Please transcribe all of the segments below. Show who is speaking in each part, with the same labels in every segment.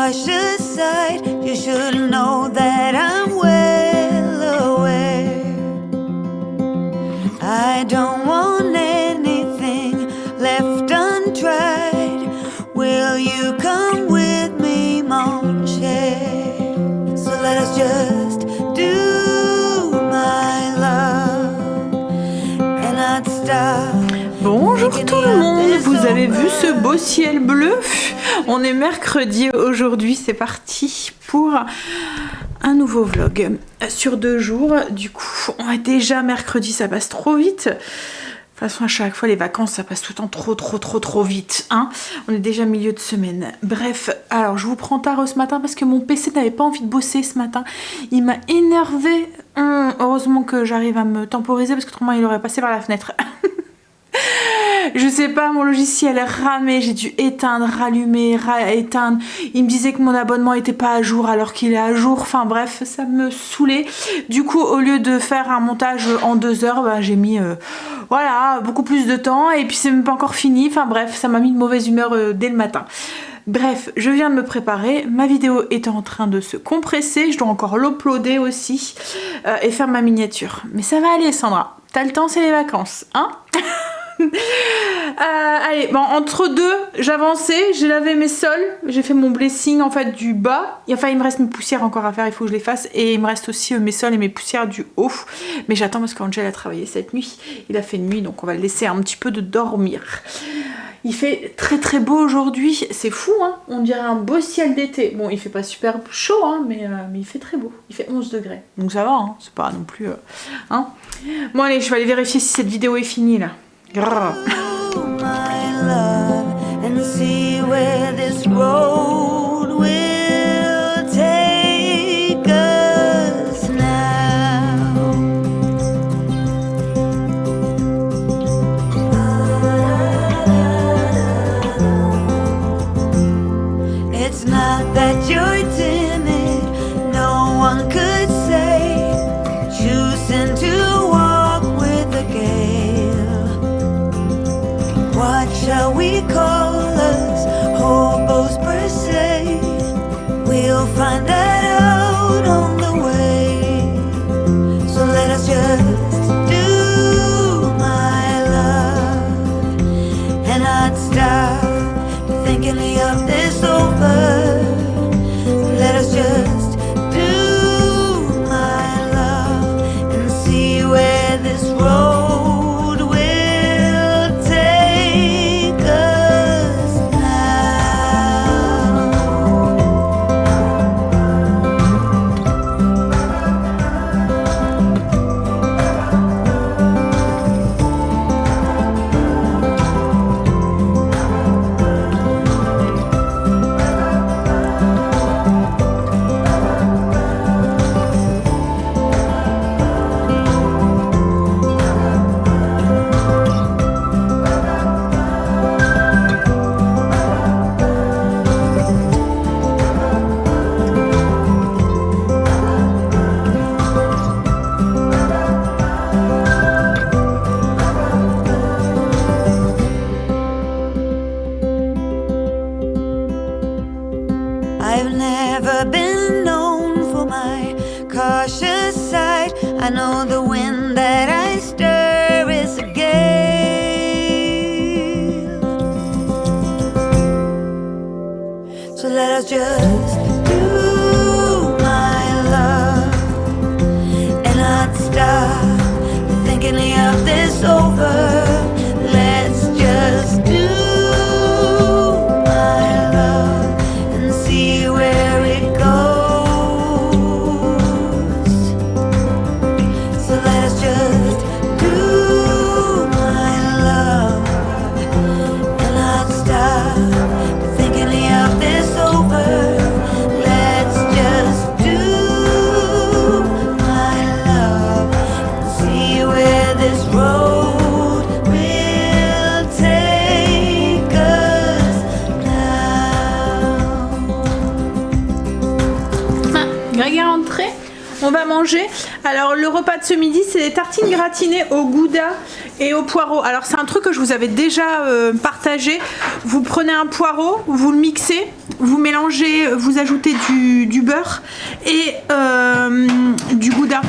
Speaker 1: cautious side. You should know that I'm well aware. I don't want anything left untried. Will you come with me, mon cher? So let us just do my love and not stop.
Speaker 2: Bonjour tout le monde, vous avez vu ce beau ciel bleu? On est mercredi aujourd'hui, c'est parti pour un nouveau vlog sur 2 jours. Du coup, on est déjà mercredi, ça passe trop vite. De toute façon, à chaque fois, les vacances, ça passe tout le temps trop vite. Hein, on est déjà milieu de semaine. Bref, alors je vous prends tard ce matin parce que mon PC n'avait pas envie de bosser ce matin. Il m'a énervé. Heureusement que j'arrive à me temporiser parce qu'autrement, il aurait passé par la fenêtre. Je sais pas, mon logiciel ramait, j'ai dû éteindre, rallumer, éteindre. Il me disait que mon abonnement était pas à jour alors qu'il est à jour. Enfin bref, ça me saoulait. Du coup, au lieu de faire un montage en 2 heures, bah, j'ai mis voilà, beaucoup plus de temps. Et puis c'est même pas encore fini. Enfin bref, ça m'a mis de mauvaise humeur dès le matin. Bref, je viens de me préparer. Ma vidéo est en train de se compresser. Je dois encore l'uploader aussi et faire ma miniature. Mais ça va aller, Sandra. T'as le temps, c'est les vacances, hein? Allez, bon, entre deux, j'avançais, j'ai lavé mes sols, j'ai fait mon blessing en fait du bas. Enfin, il me reste mes poussières encore à faire, il faut que je les fasse. Et il me reste aussi mes sols et mes poussières du haut. Mais j'attends parce qu'Angel a travaillé cette nuit. Il a fait nuit, donc on va le laisser un petit peu de dormir. Il fait très beau aujourd'hui, c'est fou, hein. On dirait un beau ciel d'été. Bon, il fait pas super chaud, hein, mais il fait très beau. Il fait 11 degrés, donc ça va, hein. C'est pas non plus... hein. Bon allez, je vais aller vérifier si cette vidéo est finie là. Grrr.
Speaker 1: Shall we call us hobos per se? We'll find that out on the way. So let us just do my love and not stop thinking of this over. Let us just do my love and see where this road I've never been known for my cautious side. I know the wind that I stir is a gale. So let us just do my love and not stop thinking of this over. Let's just do
Speaker 2: on va manger. Alors le repas de ce midi, c'est des tartines gratinées au gouda et au poireau. Alors c'est un truc que je vous avais déjà partagé. Vous prenez un poireau, vous le mixez vous mélangez, vous ajoutez du beurre et du gouda.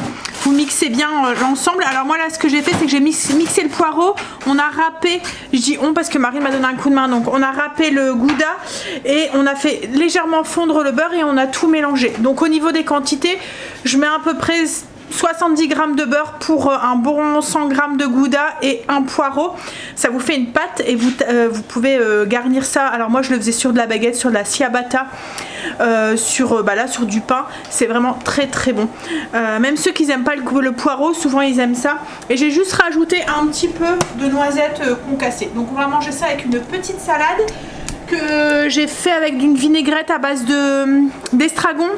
Speaker 2: Vous mixez bien l'ensemble. Alors moi là ce que j'ai fait c'est que j'ai mixé le poireau, on a râpé, je dis on parce que Marine m'a donné un coup de main, donc on a râpé le gouda et on a fait légèrement fondre le beurre et on a tout mélangé. Donc au niveau des quantités, je mets à peu près 70 g de beurre pour un bon 100 g de gouda et un poireau. Ça vous fait une pâte et vous pouvez garnir ça. Alors moi je le faisais sur de la baguette, sur de la ciabatta, sur du pain. C'est vraiment très très bon. Même ceux qui n'aiment pas le poireau, souvent ils aiment ça. Et j'ai juste rajouté un petit peu de noisettes concassées. Donc on va manger ça avec une petite salade que j'ai fait avec une vinaigrette à base d'estragon,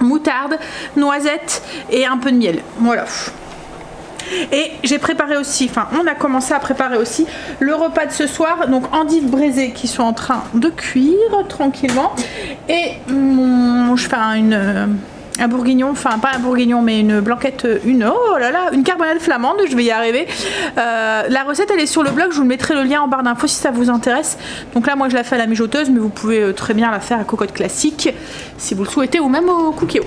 Speaker 2: moutarde, noisettes et un peu de miel. Voilà. Et j'ai préparé aussi, enfin on a commencé à préparer aussi le repas de ce soir. Donc endives braisées qui sont en train de cuire tranquillement. Et je fais un bourguignon, enfin pas un bourguignon mais une blanquette, une carbonade flamande, je vais y arriver. La recette elle est sur le blog, je vous mettrai le lien en barre d'infos si ça vous intéresse. Donc là moi je la fais à la mijoteuse, mais vous pouvez très bien la faire à cocotte classique si vous le souhaitez, ou même au cookéo.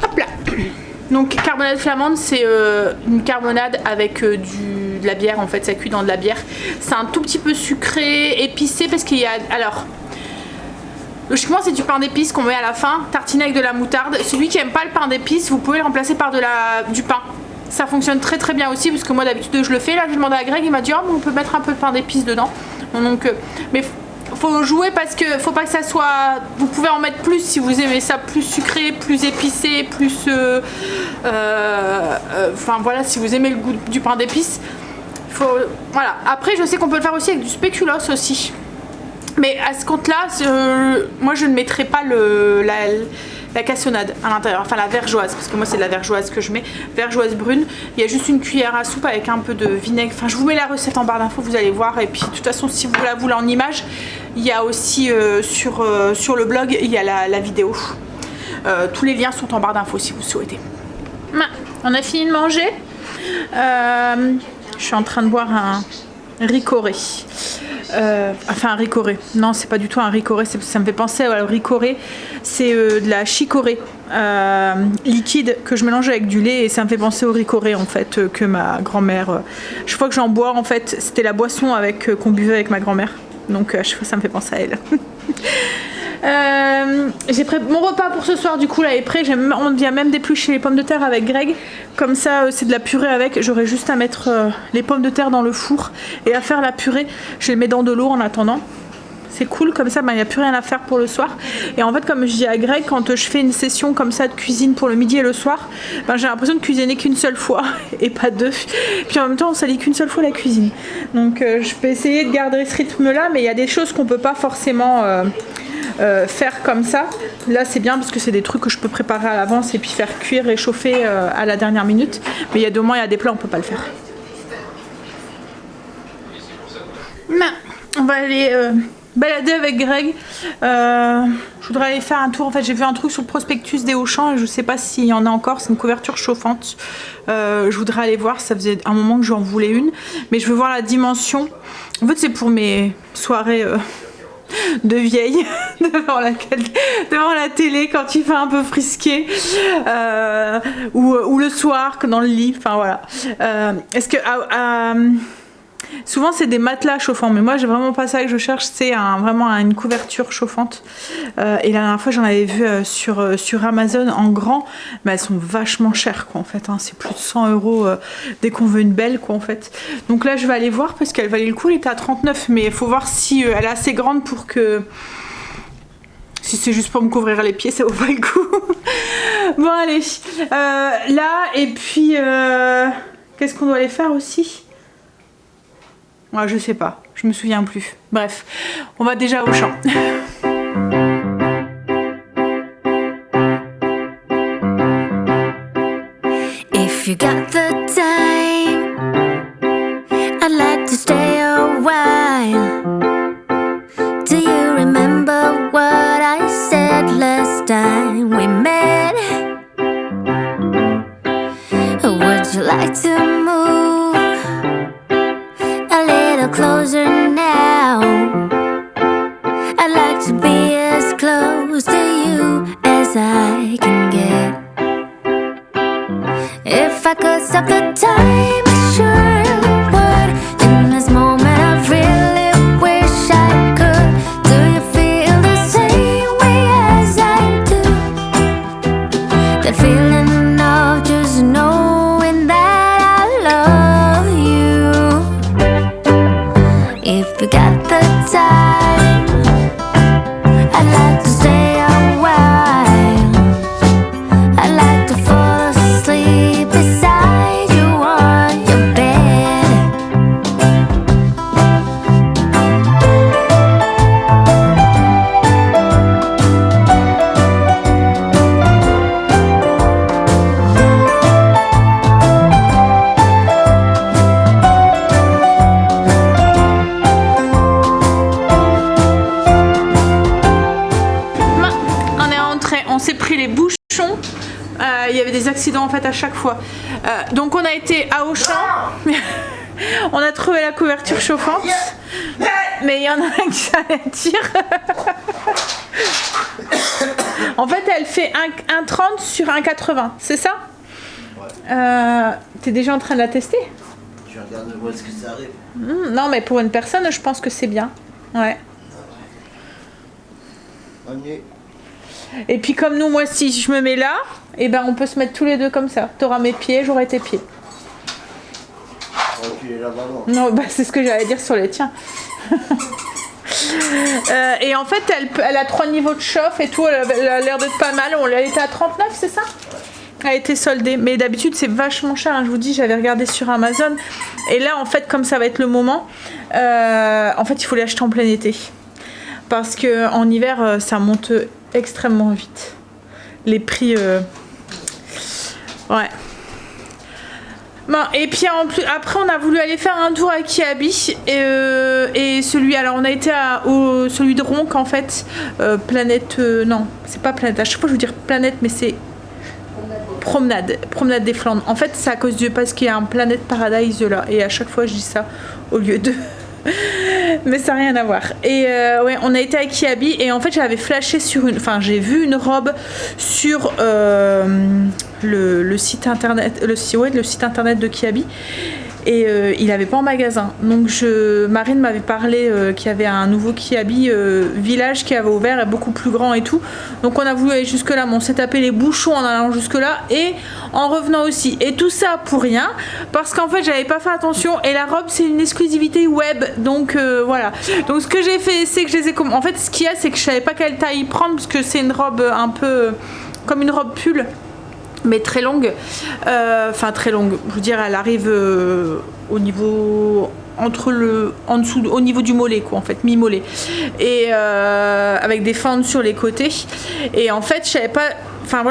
Speaker 2: Hop là. Donc carbonade flamande, c'est une carbonade avec de la bière, en fait ça cuit dans de la bière. C'est un tout petit peu sucré, épicé, parce qu'il y a... Alors logiquement c'est du pain d'épices qu'on met à la fin, tartiné avec de la moutarde. Celui qui aime pas le pain d'épices, vous pouvez le remplacer par du pain. Ça fonctionne très très bien aussi, parce que moi d'habitude je le fais. Là je demandais à Greg, il m'a dit oh mais on peut mettre un peu de pain d'épices dedans. Donc, mais faut jouer parce que faut pas que ça soit... Vous pouvez en mettre plus si vous aimez ça plus sucré, plus épicé, plus... Enfin voilà, si vous aimez le goût du pain d'épices. Voilà. Après je sais qu'on peut le faire aussi avec du spéculoos aussi. Mais à ce compte-là, moi je ne mettrai pas la cassonade à l'intérieur, enfin la vergeoise, parce que moi c'est de la vergeoise que je mets, vergeoise brune. Il y a juste une cuillère à soupe avec un peu de vinaigre. Enfin je vous mets la recette en barre d'infos, vous allez voir. Et puis de toute façon si vous la voulez en image, il y a aussi sur le blog, il y a la vidéo. Tous les liens sont en barre d'infos si vous souhaitez. On a fini de manger. Je suis en train de boire un ricoré. Enfin un ricoré, non c'est pas du tout un ricoré, ça me fait penser au ricoré, c'est de la chicorée liquide que je mélange avec du lait et ça me fait penser au ricoré en fait que ma grand-mère, chaque fois que j'en bois en fait c'était la boisson qu'on buvait avec ma grand-mère, donc à chaque fois ça me fait penser à elle. J'ai pris mon repas pour ce soir du coup là est prêt, on vient même d'éplucher les pommes de terre avec Greg, comme ça c'est de la purée avec, j'aurai juste à mettre les pommes de terre dans le four et à faire la purée, je les mets dans de l'eau en attendant, c'est cool comme ça, il n'y a plus rien à faire pour le soir. Et en fait comme je dis à Greg, quand je fais une session comme ça de cuisine pour le midi et le soir, j'ai l'impression de cuisiner qu'une seule fois et pas deux, puis en même temps on salit qu'une seule fois la cuisine, donc je peux essayer de garder ce rythme là, mais il y a des choses qu'on peut pas forcément faire comme ça. Là c'est bien parce que c'est des trucs que je peux préparer à l'avance et puis faire cuire, réchauffer à la dernière minute, mais il y a des plats on peut pas le faire. On va aller balader avec Greg. Je voudrais aller faire un tour, en fait j'ai vu un truc sur le prospectus des Auchan et je sais pas s'il y en a encore, c'est une couverture chauffante. Je voudrais aller voir, ça faisait un moment que j'en voulais une, mais je veux voir la dimension. En fait c'est pour mes soirées de vieille devant la télé quand il fait un peu frisqué, ou le soir dans le lit, enfin voilà. Est-ce que souvent c'est des matelas chauffants, mais moi j'ai vraiment pas ça que je cherche, c'est vraiment une couverture chauffante. Et la dernière fois j'en avais vu sur Amazon en grand, mais elles sont vachement chères quoi en fait, hein. C'est plus de 100 € dès qu'on veut une belle quoi en fait. Donc là je vais aller voir parce qu'elle valait le coup, elle était à 39, mais il faut voir si elle est assez grande pour que... Si c'est juste pour me couvrir les pieds, ça vaut pas le coup. Bon allez, là et puis qu'est-ce qu'on doit aller faire aussi? Ouais, je sais pas, je me souviens plus. Bref, on va déjà au champ.
Speaker 3: If you got the time, I'd like to stay a while. Do you remember what I said last time we met? Would you like to move a little closer now? I'd like to If I could stop the time, I sure would. In this moment, I really wish I could. Do you feel the same way as I do? That feeling of just knowing that I love you. If you got the time, I'd like to stay a while. I'd like to fall asleep beside you on your bed.
Speaker 2: On est rentré, on s'est pris les bouchons. Il y avait des accidents en fait à chaque fois. Donc on a été à Auchan. On a trouvé la couverture chauffante. Mais il y en a un qui s'attire. En fait, elle fait 1,30 sur 1,80. C'est ça? T'es déjà en train de la tester?
Speaker 4: Je regarde où est-ce que ça arrive.
Speaker 2: Non, mais pour une personne, je pense que c'est bien. Ouais.
Speaker 4: On est.
Speaker 2: Et puis comme nous, moi, si je me mets là, et ben on peut se mettre tous les deux comme ça. T'auras mes pieds, j'aurai tes pieds.
Speaker 4: Tu es là-bas, non?
Speaker 2: Non, bah c'est ce que j'allais dire sur les tiens. Et en fait, elle a 3 niveaux de chauffe et tout. Elle a l'air d'être pas mal. Elle était à 39, c'est ça? Elle a été soldée. Mais d'habitude, c'est vachement cher. Hein. Je vous dis, j'avais regardé sur Amazon. Et là, en fait, comme ça va être le moment, en fait, il faut l'acheter en plein été. Parce qu'en hiver, ça monte extrêmement vite. Les prix... Ouais. Bon, et puis en plus, après on a voulu aller faire un tour à Kiabi et celui, alors on a été au celui de Ronc en fait, Planète, non c'est pas Planète, à chaque fois je veux dire Planète mais c'est Promenade des Flandres. En fait c'est à cause parce qu'il y a un Planète Paradise là et à chaque fois je dis ça au lieu de mais ça n'a rien à voir. Et ouais, on a été à Kiabi et en fait j'avais flashé sur j'ai vu une robe sur le site internet, le site internet de Kiabi et il n'avait pas en magasin. Donc Marine m'avait parlé qu'il y avait un nouveau Kiabi village qui avait ouvert et beaucoup plus grand et tout. Donc on a voulu aller jusque là, mais on s'est tapé les bouchons en allant jusque là et en revenant aussi. Et tout ça pour rien parce qu'en fait j'avais pas fait attention et la robe c'est une exclusivité web. Donc voilà. Donc ce que j'ai fait c'est que je les ai en fait ce qu'il y a c'est que je savais pas quelle taille prendre parce que c'est une robe un peu comme une robe pull. Mais très longue, très longue, je veux dire elle arrive au niveau, en dessous, au niveau du mollet quoi en fait, mi-mollet. Et avec des fentes sur les côtés. Et en fait je savais pas,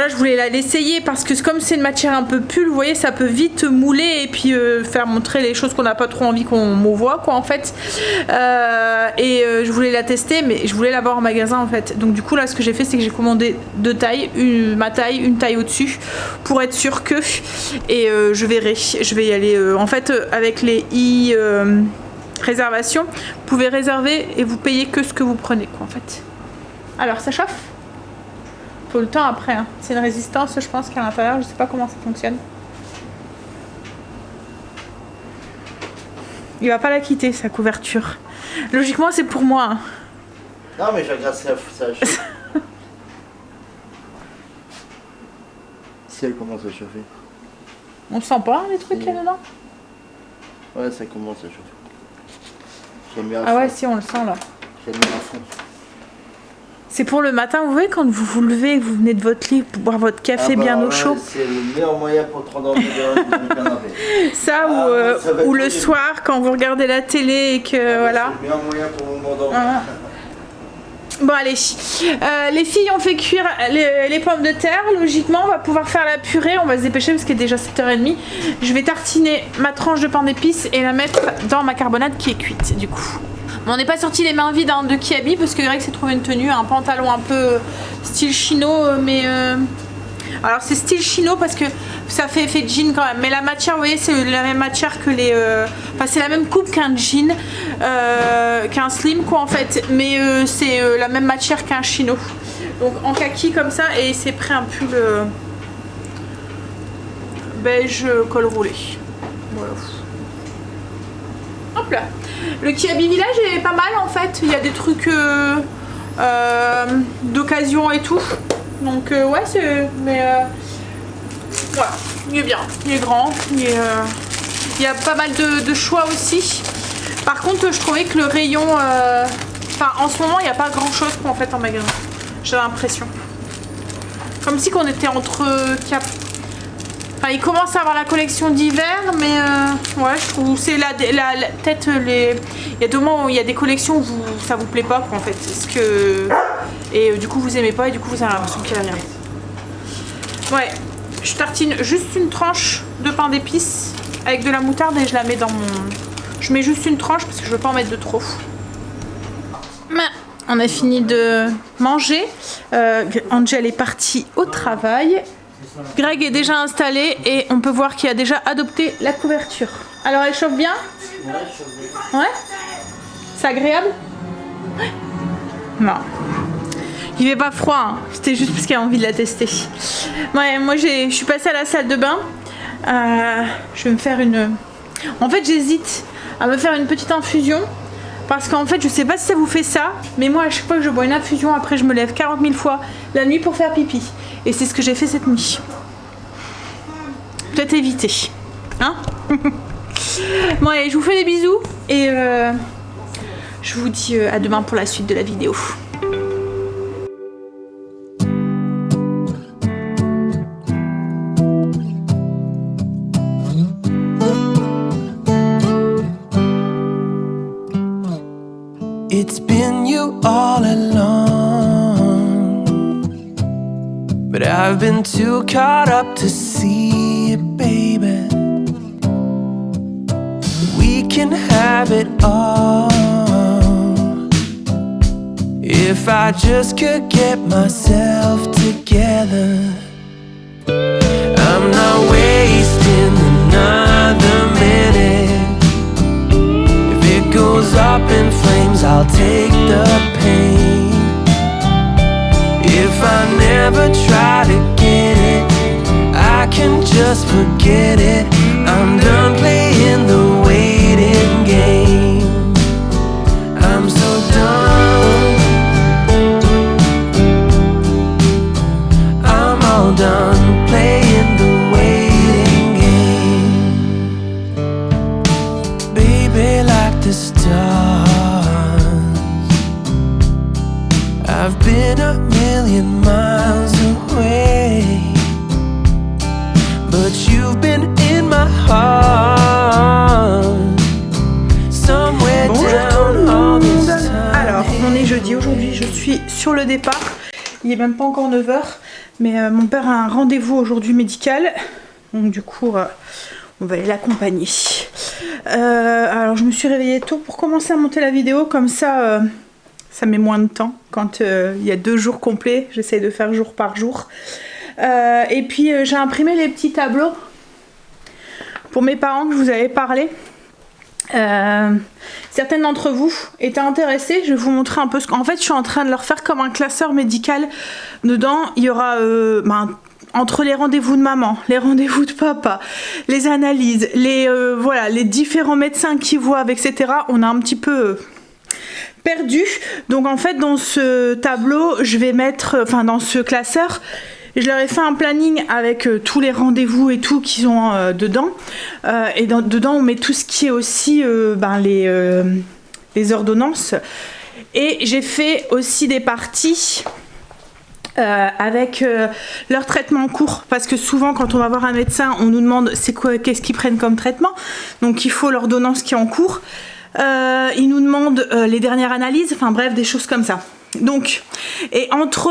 Speaker 2: je voulais l'essayer parce que comme c'est une matière un peu pull, vous voyez ça peut vite mouler et puis faire montrer les choses qu'on n'a pas trop envie qu'on voit quoi en fait. Je voulais la tester mais je voulais l'avoir en magasin en fait. Donc du coup là ce que j'ai fait c'est que j'ai commandé 2 tailles, ma taille, une taille au-dessus pour être sûr que je verrai, je vais y aller en fait avec les réservations, vous pouvez réserver et vous payez que ce que vous prenez quoi en fait. Alors ça chauffe? Faut le temps après, hein. C'est une résistance je pense qu'à l'intérieur, je sais pas comment ça fonctionne. Il va pas la quitter sa couverture. Logiquement c'est pour moi. Hein.
Speaker 4: Non mais je regarde ça. Si elle commence à chauffer.
Speaker 2: On sent pas les trucs là dedans?
Speaker 4: Ouais ça commence à chauffer. J'ai mis à
Speaker 2: ah
Speaker 4: fond.
Speaker 2: ouais si on le sent là.
Speaker 4: J'ai mis à fond.
Speaker 2: C'est pour le matin, vous voyez, quand vous vous levez et que vous venez de votre lit pour boire votre café bien au chaud.
Speaker 4: C'est le meilleur moyen pour te rendormir dans le canapé.
Speaker 2: Ça, ou le soir, quand vous regardez la télé et que voilà.
Speaker 4: C'est le meilleur moyen pour m'endormir.
Speaker 2: Ah. Bon allez, les filles ont fait cuire les pommes de terre, logiquement on va pouvoir faire la purée, on va se dépêcher parce qu'il est déjà 7h30. Je vais tartiner ma tranche de pain d'épices et la mettre dans ma carbonade qui est cuite du coup. Bon, on n'est pas sorti les mains vides de Kiabi parce que Greg s'est trouvé une tenue, un pantalon un peu style chino mais... Alors c'est style chino parce que ça fait effet jean quand même, mais la matière vous voyez c'est la même matière que les... c'est la même coupe qu'un jean, qu'un slim quoi en fait, mais c'est la même matière qu'un chino. Donc en kaki comme ça et c'est pris un pull beige col roulé. Voilà. Hop là. Le Kiabi Village est pas mal en fait. Il y a des trucs d'occasion et tout. Donc ouais, c'est... Mais voilà, il est bien. Il est grand. Il y a pas mal de choix aussi. Par contre, je trouvais que le rayon... Enfin, en ce moment, il n'y a pas grand chose en fait en magasin. J'ai l'impression. Comme si qu'on était entre... Enfin, il commence à avoir la collection d'hiver, mais ouais, je trouve c'est peut-être les... Il y a deux moments où il y a des collections où ça vous plaît pas, quoi, en fait. Et du coup, vous aimez pas et du coup, vous avez l'impression qu'il y a rien. Ouais, je tartine juste une tranche de pain d'épices avec de la moutarde et je la mets dans mon... Je mets juste une tranche parce que je veux pas en mettre de trop. On a fini de manger. Angel est partie au travail. Greg est déjà installé et on peut voir qu'il a déjà adopté la couverture. Alors elle chauffe bien? Ouais. C'est agréable? Ouais. Non. Il fait pas froid, hein. C'était juste parce qu'il a envie de la tester. Ouais, moi je suis passée à la salle de bain. Je vais me faire une... En fait j'hésite à me faire une petite infusion. Parce qu'en fait, je sais pas si ça vous fait ça, mais moi, à chaque fois que je bois une infusion, après, je me lève 40 000 fois la nuit pour faire pipi. Et c'est ce que j'ai fait cette nuit. Peut-être éviter. Hein? Bon, allez, je vous fais des bisous. Et je vous dis à demain pour la suite de la vidéo.
Speaker 5: It's been you all along, but I've been too caught up to see it, baby. We can have it all if I just could get myself together. I'm not wasting another minute. If it goes up in flames, I'll take the pain. If I never try to get it, I can just forget it. I'm done playing the waiting game. I'm so done. I'm all done playing the waiting game. Baby, like the stars, I've been a million miles away, but you've been in my heart, somewhere down all this time.
Speaker 2: Alors, on est jeudi, aujourd'hui je suis sur le départ. Il est même pas encore 9h, mais mon père a un rendez-vous aujourd'hui médical. Donc du coup, on va aller l'accompagner. Alors je me suis réveillée tôt pour commencer à monter la vidéo, comme ça... ça met moins de temps quand il y a 2 jours complets. J'essaie de faire jour par jour. Et puis j'ai imprimé les petits tableaux pour mes parents que je vous avais parlé. Certaines d'entre vous étaient intéressées. Je vais vous montrer un peu ce qu'en fait je suis en train de leur faire comme un classeur médical. Dedans il y aura entre les rendez-vous de maman, les rendez-vous de papa, les analyses, voilà, les différents médecins qui voient, etc. On a un petit peu... perdu. Donc en fait dans ce tableau je vais mettre, enfin dans ce classeur je leur ai fait un planning avec tous les rendez-vous et tout qu'ils ont dedans et dedans on met tout ce qui est aussi les ordonnances et j'ai fait aussi des parties avec leur traitement en cours, parce que souvent quand on va voir un médecin on nous demande c'est quoi, qu'est-ce qu'ils prennent comme traitement, donc il faut l'ordonnance qui est en cours. Ils nous demandent les dernières analyses, enfin bref, des choses comme ça. Donc, et entre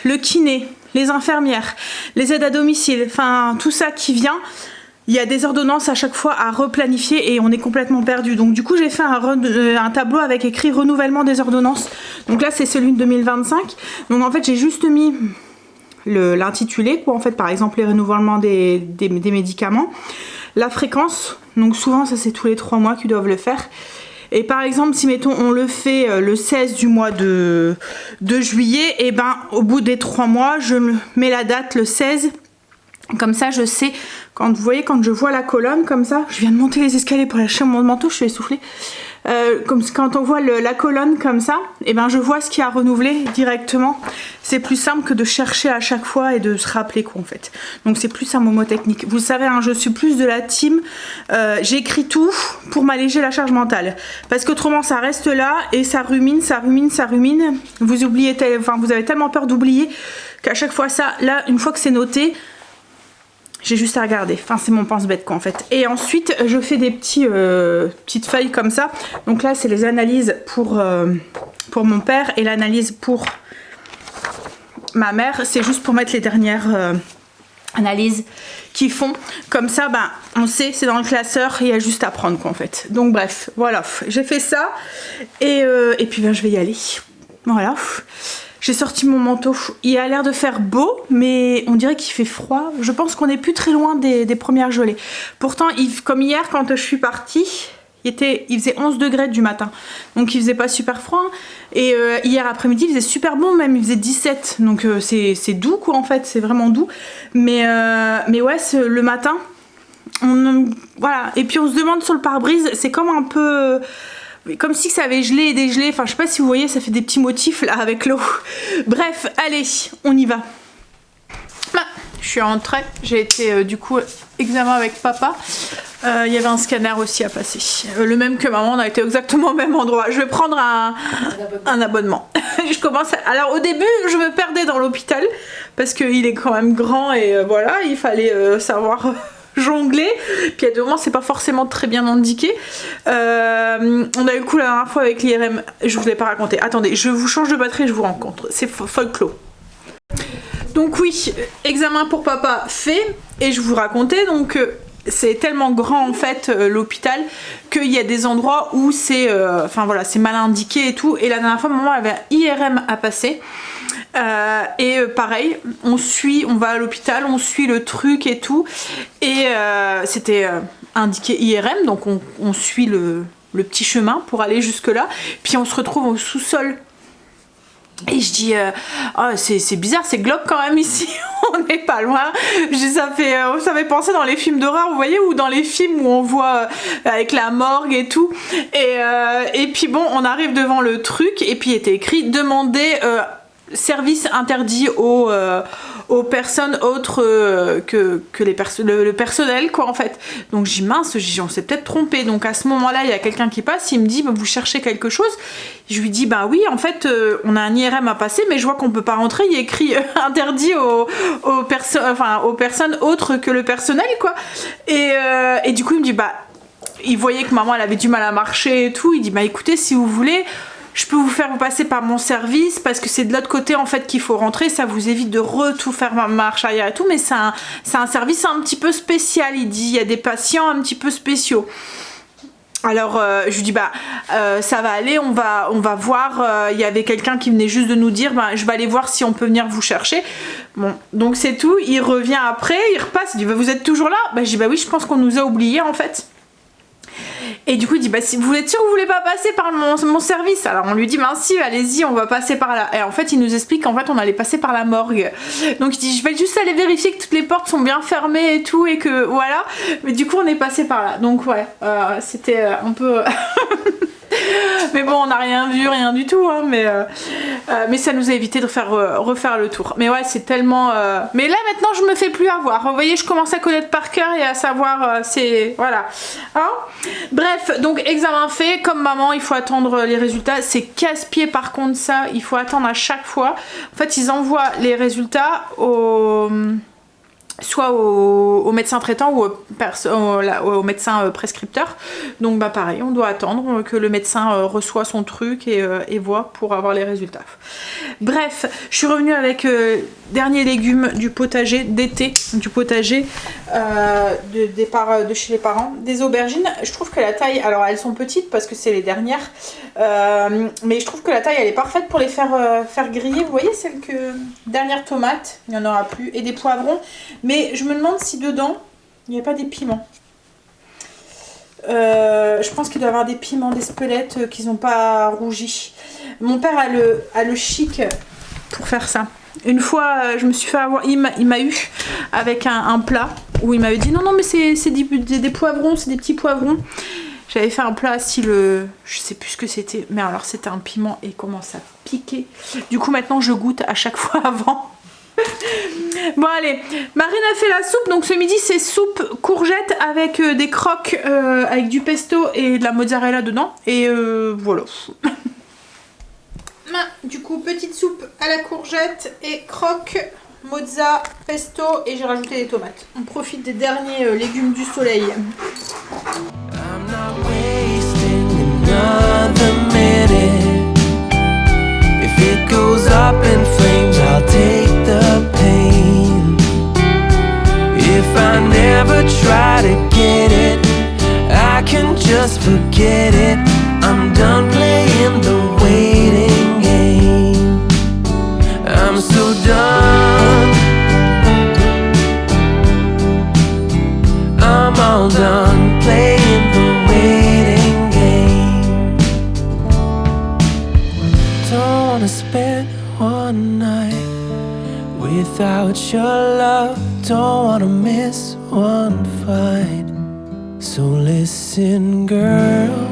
Speaker 2: le kiné, les infirmières, les aides à domicile, enfin tout ça qui vient, il y a des ordonnances à chaque fois à replanifier et on est complètement perdu. Donc du coup j'ai fait un tableau avec écrit renouvellement des ordonnances. Donc là c'est celui de 2025. Donc en fait j'ai juste mis l'intitulé, quoi, en fait, par exemple les renouvellements des médicaments, la fréquence, donc souvent ça c'est tous les 3 mois qu'ils doivent le faire. Et par exemple, si mettons on le fait le 16 du mois de juillet, et ben au bout des 3 mois, je mets la date le 16 Comme ça, je sais, quand vous voyez, quand je vois la colonne comme ça, je viens de monter les escaliers pour aller chercher mon manteau, je suis essoufflée. Comme quand on voit la colonne comme ça, et ben je vois ce qui a renouvelé directement. C'est plus simple que de chercher à chaque fois et de se rappeler quoi en fait. Donc c'est plus un mnémotechnique. Vous savez, hein, je suis plus de la team. J'écris tout pour m'alléger la charge mentale, parce qu'autrement ça reste là et ça rumine, ça rumine, ça rumine. Vous oubliez, vous avez tellement peur d'oublier qu'à chaque fois ça, là, une fois que c'est noté. J'ai juste à regarder, enfin c'est mon pense-bête quoi en fait. Et ensuite je fais des petites feuilles comme ça. Donc là c'est les analyses pour mon père et l'analyse pour ma mère. C'est juste pour mettre les dernières analyses qu'ils font. Comme ça ben on sait, c'est dans le classeur, il y a juste à prendre quoi en fait. Donc bref, voilà, j'ai fait ça. Et puis ben je vais y aller. Voilà. J'ai sorti mon manteau, il a l'air de faire beau, mais on dirait qu'il fait froid. Je pense qu'on n'est plus très loin des premières gelées. Pourtant, comme hier, quand je suis partie, il faisait 11 degrés du matin. Donc il faisait pas super froid. Et hier après-midi, il faisait super bon, même il faisait 17. Donc c'est doux quoi en fait, c'est vraiment doux. Mais ouais, le matin, voilà. Et puis on se demande sur le pare-brise, c'est comme un peu... Comme si ça avait gelé et dégelé, enfin je sais pas si vous voyez, ça fait des petits motifs là avec l'eau. Bref, allez, on y va. Bah, je suis rentrée, j'ai été du coup examen avec papa. Il y avait un scanner aussi à passer. Le même que maman, on a été exactement au même endroit. Je vais prendre un abonnement. Alors au début, je me perdais dans l'hôpital parce qu'il est quand même grand et voilà, il fallait savoir... jongler, puis à des moments c'est pas forcément très bien indiqué. On a eu le coup la dernière fois avec l'IRM, je vous l'ai pas raconté. Attendez, je vous change de batterie et je vous rencontre. C'est folklore. Donc oui, examen pour papa fait, et je vous racontais donc c'est tellement grand en fait l'hôpital qu'il y a des endroits où c'est enfin voilà, c'est mal indiqué et tout. Et la dernière fois maman avait un IRM à passer. Pareil, on va à l'hôpital, on suit le truc et tout, et c'était indiqué IRM, donc on suit le petit chemin pour aller jusque là, puis on se retrouve au sous-sol. Et je dis, oh, c'est bizarre, c'est glauque quand même ici, on n'est pas loin. Je dis, ça fait penser dans les films d'horreur, vous voyez, ou dans les films où on voit avec la morgue et tout. Et puis bon, on arrive devant le truc, et puis il était écrit, demandez... service interdit aux personnes autres que le personnel quoi en fait. Donc j'ai mince, on s'est peut-être trompé. Donc à ce moment-là il y a quelqu'un qui passe, il me dit bah, vous cherchez quelque chose. Je lui dis bah oui en fait on a un IRM à passer mais je vois qu'on peut pas rentrer, il y a écrit interdit aux personnes autres que le personnel quoi. Et du coup il me dit bah il voyait que maman elle avait du mal à marcher et tout, il dit bah écoutez si vous voulez je peux vous faire passer par mon service parce que c'est de l'autre côté en fait qu'il faut rentrer, ça vous évite de tout faire marche arrière et tout, mais c'est un service un petit peu spécial, il dit, il y a des patients un petit peu spéciaux. Alors je lui dis bah ça va aller, on va voir, il y avait quelqu'un qui venait juste de nous dire bah, je vais aller voir si on peut venir vous chercher. Bon donc c'est tout, il revient après, il repasse, il dit bah, vous êtes toujours là? Bah je dis bah oui je pense qu'on nous a oubliés en fait. Et du coup il dit bah si vous êtes sûr que vous voulez pas passer par mon service, alors on lui dit bah si allez-y on va passer par là, et en fait il nous explique qu'en fait on allait passer par la morgue. Donc il dit je vais juste aller vérifier que toutes les portes sont bien fermées et tout et que voilà, mais du coup on est passé par là. Donc ouais c'était un peu mais bon on n'a rien vu, rien du tout hein, mais ça nous a évité de refaire le tour. Mais ouais c'est tellement mais là maintenant je me fais plus avoir, vous voyez je commence à connaître par cœur et à savoir c'est voilà hein. Bref donc examen fait, comme maman il faut attendre les résultats, c'est casse-pied par contre ça, il faut attendre à chaque fois. En fait ils envoient les résultats soit au médecin traitant ou au médecin prescripteur. Donc bah pareil, on doit attendre que le médecin reçoit son truc et voit pour avoir les résultats. Bref, je suis revenue avec derniers légumes du potager d'été, du potager de chez les parents, des aubergines. Je trouve que la taille, alors elles sont petites parce que c'est les dernières, mais je trouve que la taille elle est parfaite pour les faire griller. Vous voyez celle que dernière tomate, il n'y en aura plus, et des poivrons. Mais je me demande si dedans, il n'y a pas des piments. Je pense qu'il doit y avoir des piments, des spelettes qu'ils n'ont pas rougi. Mon père a le chic pour faire ça. Une fois, je me suis fait avoir, il m'a eu avec un plat où il m'avait dit non mais c'est des poivrons, c'est des petits poivrons. J'avais fait un plat style, je sais plus ce que c'était, mais alors c'était un piment et comment ça piquait. Du coup maintenant je goûte à chaque fois avant. Bon allez, Marine a fait la soupe, donc ce midi c'est soupe courgette avec des croques avec du pesto et de la mozzarella dedans. Et voilà. Du coup petite soupe à la courgette et croques, mozza, pesto et j'ai rajouté des tomates. On profite des derniers légumes du soleil.
Speaker 5: I'm not wasting another minute. If it goes up in flames, I'll take the pain. If I never try to get it, I can just forget it. I'm done playing the waiting game. I'm so done. I'm all done playing the waiting game. Don't wanna spend one night without your love. Don't wanna miss one fight. So listen, girl.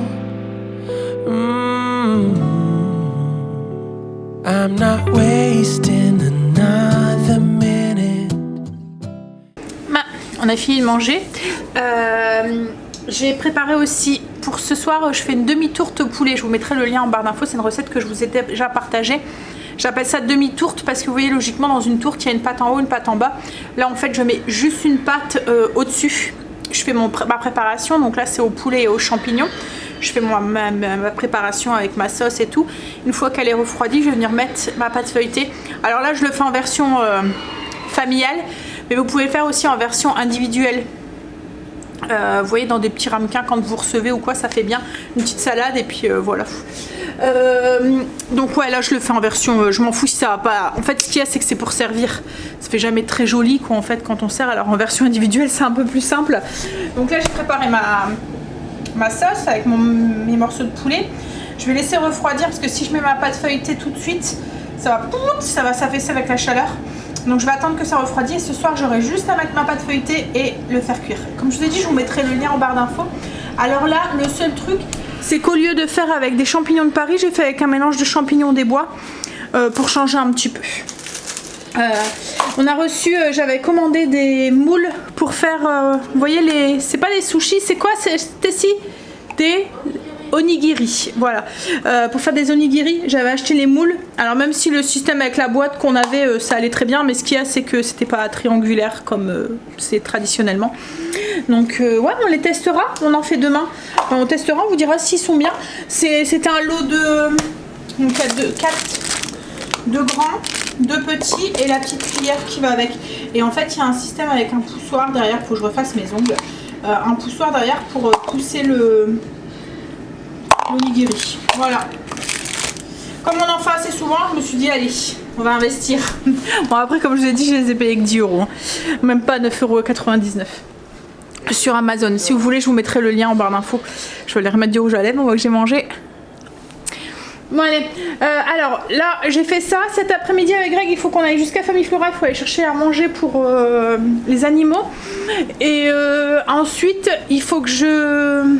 Speaker 5: I'm not wasting another minute.
Speaker 2: On a fini de manger. J'ai préparé aussi pour ce soir, je fais une demi-tourte au poulet. Je vous mettrai le lien en barre d'infos. C'est une recette que je vous ai déjà partagée. J'appelle ça demi-tourte parce que vous voyez logiquement dans une tourte il y a une pâte en haut, une pâte en bas. Là en fait je mets juste une pâte au-dessus. Je fais ma préparation, donc là c'est au poulet et aux champignons. Je fais ma préparation avec ma sauce et tout. Une fois qu'elle est refroidie, je vais venir mettre ma pâte feuilletée. Alors là je le fais en version familiale, mais vous pouvez le faire aussi en version individuelle. Vous voyez, dans des petits ramequins quand vous recevez ou quoi, ça fait bien une petite salade et puis voilà. Donc ouais, là je le fais en version, je m'en fous si ça va pas. En fait ce qu'il y a c'est que c'est pour servir, ça fait jamais très joli quoi en fait quand on sert. Alors en version individuelle c'est un peu plus simple. Donc là j'ai préparé ma sauce avec mes morceaux de poulet. Je vais laisser refroidir parce que si je mets ma pâte feuilletée tout de suite ça va s'affaisser avec la chaleur. Donc je vais attendre que ça refroidisse et ce soir j'aurai juste à mettre ma pâte feuilletée et le faire cuire. Comme je vous ai dit, je vous mettrai le lien en barre d'infos. Alors là, le seul truc, c'est qu'au lieu de faire avec des champignons de Paris, j'ai fait avec un mélange de champignons des bois pour changer un petit peu. On a reçu, j'avais commandé des moules pour faire, vous voyez, c'est pas des sushis, c'est quoi Stacy? Des onigiri, voilà. Pour faire des onigiri, j'avais acheté les moules. Alors même si le système avec la boîte qu'on avait, ça allait très bien, mais ce qu'il y a, c'est que c'était pas triangulaire comme c'est traditionnellement. Donc ouais, on les testera, on en fait demain. On testera, on vous dira s'ils sont bien. C'était un lot de 2 grands, 2 petits et la petite cuillère qui va avec. Et en fait, il y a un système avec un poussoir derrière, faut que je refasse mes ongles. Un poussoir derrière pour pousser l'onigiri. Voilà. Comme on en fait assez souvent, je me suis dit allez, on va investir. Bon après comme je vous ai dit, je les ai payés que 10 €. Même pas 9,99 € sur Amazon. Si vous voulez, je vous mettrai le lien en barre d'infos. Je vais les remettre du rouge à lèvres, on voit que j'ai mangé. Bon allez, alors là j'ai fait ça cet après-midi avec Greg. Il faut qu'on aille jusqu'à Famille Flora, il faut aller chercher à manger pour les animaux. Et ensuite il faut que je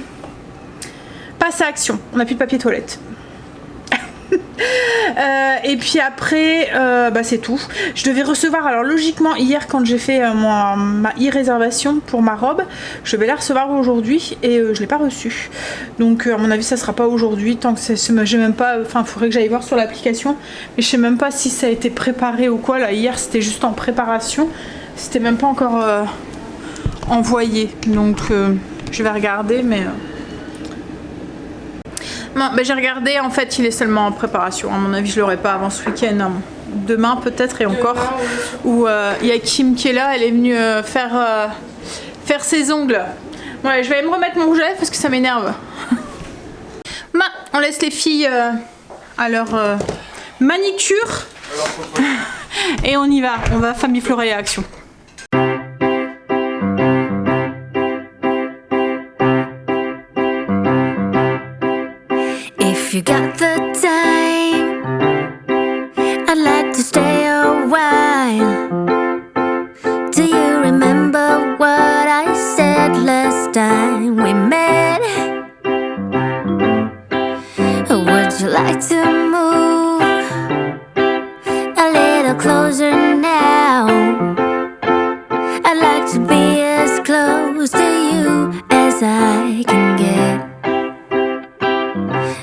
Speaker 2: passe à Action. On n'a plus de papier toilette. Et puis après c'est tout. Je devais recevoir, alors logiquement hier quand j'ai fait ma e-réservation pour ma robe, je vais la recevoir aujourd'hui et je l'ai pas reçue. Donc à mon avis ça sera pas aujourd'hui, tant que j'ai même pas, enfin il faudrait que j'aille voir sur l'application, mais je sais même pas si ça a été préparé ou quoi. Là hier c'était juste en préparation, c'était même pas encore envoyé, donc je vais regarder, mais non, j'ai regardé, en fait il est seulement en préparation. À mon avis je l'aurai pas avant ce week-end, hein. Demain peut-être et encore. Où il y a Kim qui est là, elle est venue faire ses ongles. Ouais, je vais me remettre mon rouge à lèvres parce que ça m'énerve. On laisse les filles à leur manicure et on y va. On va Famille Flora et Action.
Speaker 3: If you got the time, I'd like to stay a while. as I can get.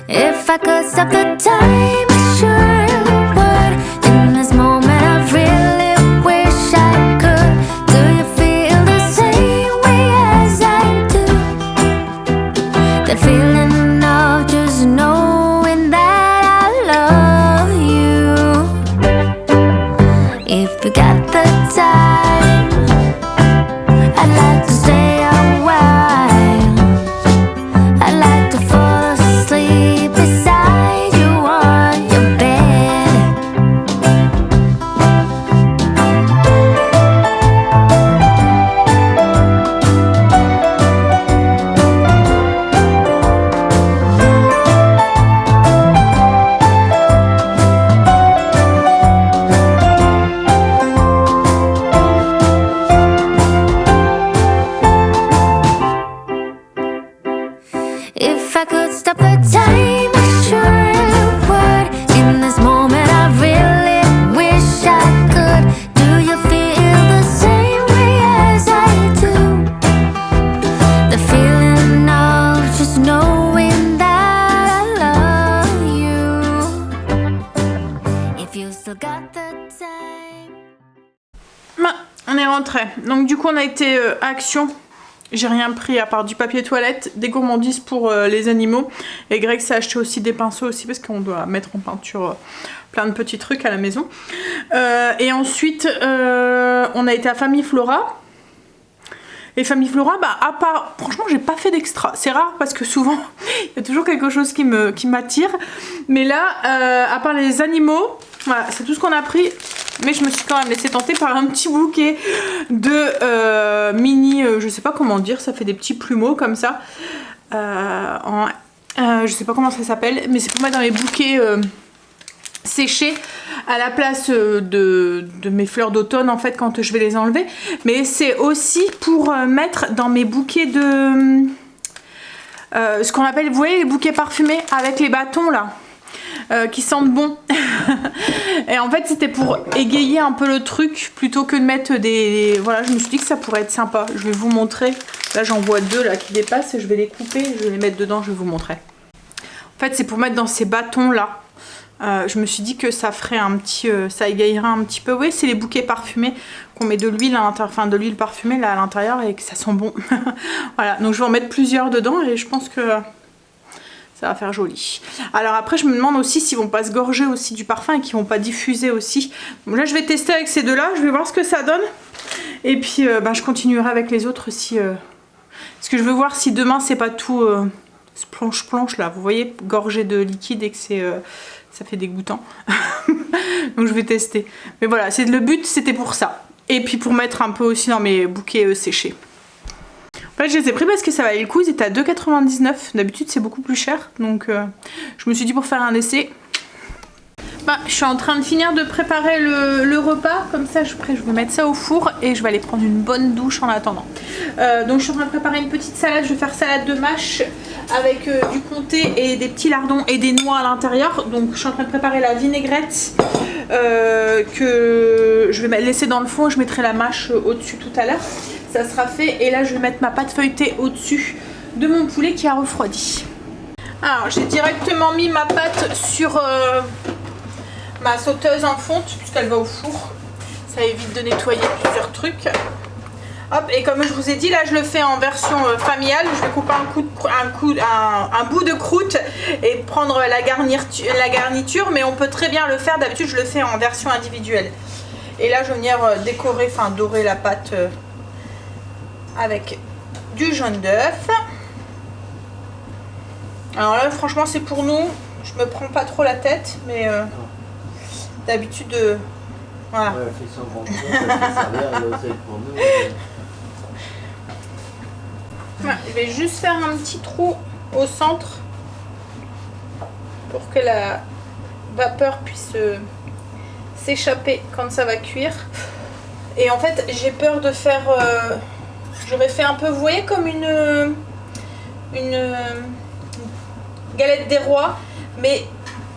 Speaker 3: If I could stop the time, I sure would. In this moment I really wish I could. Do you feel the same way as I do? The feeling of just knowing that I love you. If you got the time, I'd like to stay a while. I'd like to fall asleep beside you on your bed. If I could stop the time, I sure would. In this moment I really wish I could. Do you feel the same way as I do? The feeling of just knowing that I love you. If you still got the time.
Speaker 2: On est rentré. Donc du coup on a été action. J'ai rien pris à part du papier toilette, des gourmandises pour les animaux. Et Greg s'est acheté aussi des pinceaux aussi parce qu'on doit mettre en peinture plein de petits trucs à la maison. Et ensuite on a été à Famille Flora. Et Famille Flora, bah à part, franchement j'ai pas fait d'extra. C'est rare parce que souvent il y a toujours quelque chose qui m'attire. Mais là, à part les animaux, voilà, c'est tout ce qu'on a pris. Mais je me suis quand même laissée tenter par un petit bouquet de mini, je sais pas comment dire, ça fait des petits plumeaux comme ça. Je sais pas comment ça s'appelle, mais c'est pour mettre dans les bouquets séchés à la place de mes fleurs d'automne en fait quand je vais les enlever. Mais c'est aussi pour mettre dans mes bouquets de... ce qu'on appelle, vous voyez les bouquets parfumés avec les bâtons là qui sentent bon. Et en fait c'était pour égayer un peu le truc plutôt que de mettre des... Voilà, je me suis dit que ça pourrait être sympa. Je vais vous montrer. Là j'en vois deux là qui dépassent et je vais les couper, je vais les mettre dedans, je vais vous montrer. En fait c'est pour mettre dans ces bâtons là. Je me suis dit que ça ferait un petit... ça égayerait un petit peu. Oui, c'est les bouquets parfumés qu'on met de l'huile à l'intérieur, enfin de l'huile parfumée là à l'intérieur et que ça sent bon. Voilà, donc je vais en mettre plusieurs dedans et je pense que ça va faire joli. Alors après je me demande aussi s'ils vont pas se gorger aussi du parfum et qu'ils vont pas diffuser aussi. Donc là je vais tester avec ces deux là, je vais voir ce que ça donne. Et puis je continuerai avec les autres si... Parce que je veux voir si demain c'est pas tout planche là, vous voyez, gorgé de liquide et que c'est... ça fait dégoûtant. Donc je vais tester. Mais voilà, le but c'était pour ça. Et puis pour mettre un peu aussi dans mes bouquets séchés. En fait je les ai pris parce que ça valait le coup, ils étaient à 2,99 €. D'habitude c'est beaucoup plus cher. Donc je me suis dit pour faire un essai. Je suis en train de finir de préparer le repas. Comme ça je vais mettre ça au four et je vais aller prendre une bonne douche en attendant. Donc je suis en train de préparer une petite salade. Je vais faire salade de mâche avec du comté et des petits lardons et des noix à l'intérieur. Donc je suis en train de préparer la vinaigrette que je vais laisser dans le fond. Je mettrai la mâche au-dessus tout à l'heure. Ça sera fait et là je vais mettre ma pâte feuilletée au-dessus de mon poulet qui a refroidi. Alors j'ai directement mis ma pâte sur ma sauteuse en fonte puisqu'elle va au four. Ça évite de nettoyer plusieurs trucs. Hop, et comme je vous ai dit, là je le fais en version familiale. Je vais couper un bout de croûte et prendre la garniture, mais on peut très bien le faire. D'habitude je le fais en version individuelle. Et là je vais venir décorer, enfin dorer la pâte avec du jaune d'œuf. Alors là franchement c'est pour nous. Je me prends pas trop la tête, mais d'habitude voilà.
Speaker 4: Ouais, fait ça en grand, pour nous.
Speaker 2: Voilà, je vais juste faire un petit trou au centre pour que la vapeur puisse s'échapper quand ça va cuire. Et en fait j'ai peur de faire j'aurais fait un peu, vous voyez, comme une galette des rois, mais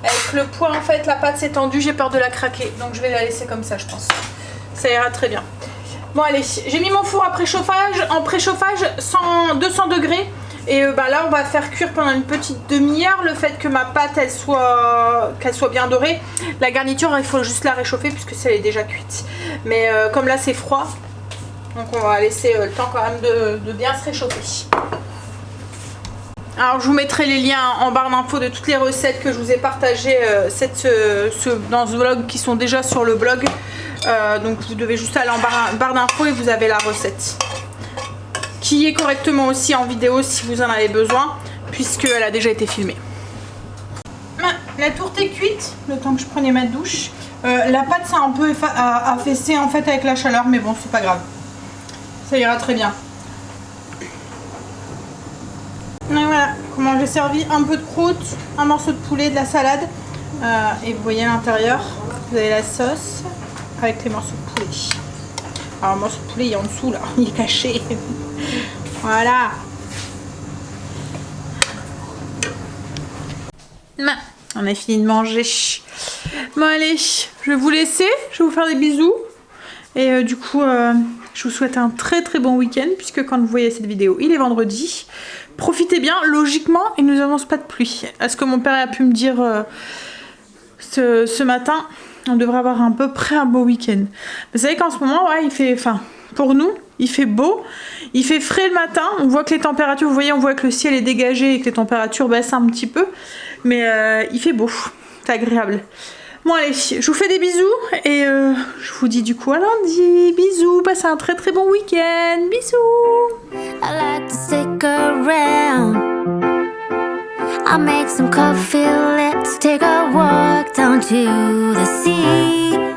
Speaker 2: avec le poids en fait la pâte s'est tendue, j'ai peur de la craquer, donc je vais la laisser comme ça, je pense ça ira très bien. Bon allez, j'ai mis mon four à préchauffage, en préchauffage 200 degrés. Et là on va faire cuire pendant une petite demi-heure le fait que ma pâte qu'elle soit bien dorée. La garniture il faut juste la réchauffer puisque elle est déjà cuite. Mais comme là c'est froid, donc on va laisser le temps quand même de bien se réchauffer. Alors je vous mettrai les liens en barre d'infos de toutes les recettes que je vous ai partagées dans ce vlog qui sont déjà sur le blog. Donc vous devez juste aller en barre d'infos et vous avez la recette. Qui est correctement aussi en vidéo si vous en avez besoin, puisqu'elle a déjà été filmée. La tourte est cuite, le temps que je prenais ma douche. La pâte s'est un peu affaissée en fait avec la chaleur, mais bon c'est pas grave. Ça ira très bien. Et voilà comment j'ai servi un peu de croûte, un morceau de poulet, de la salade. Et vous voyez à l'intérieur, vous avez la sauce avec les morceaux de poulet. Alors le morceau de poulet il est en dessous là, il est caché. Voilà. On a fini de manger. Bon allez, je vais vous laisser, je vais vous faire des bisous. Et du coup, je vous souhaite un très très bon week-end puisque quand vous voyez cette vidéo, il est vendredi. Profitez bien, logiquement, il ne nous annonce pas de pluie. À ce que mon père a pu me dire ce matin, on devrait avoir à peu près un beau week-end. Vous savez qu'en ce moment, ouais, il fait, pour nous, il fait beau, il fait frais le matin. On voit que les températures, vous voyez, on voit que le ciel est dégagé et que les températures baissent un petit peu. Mais il fait beau, c'est agréable. Bon allez, je vous fais des bisous et je vous dis du coup à lundi. Bisous, passez un très très bon week-end. Bisous.
Speaker 3: I like to stick around. I'll make some coffee, let's take a walk down to the sea.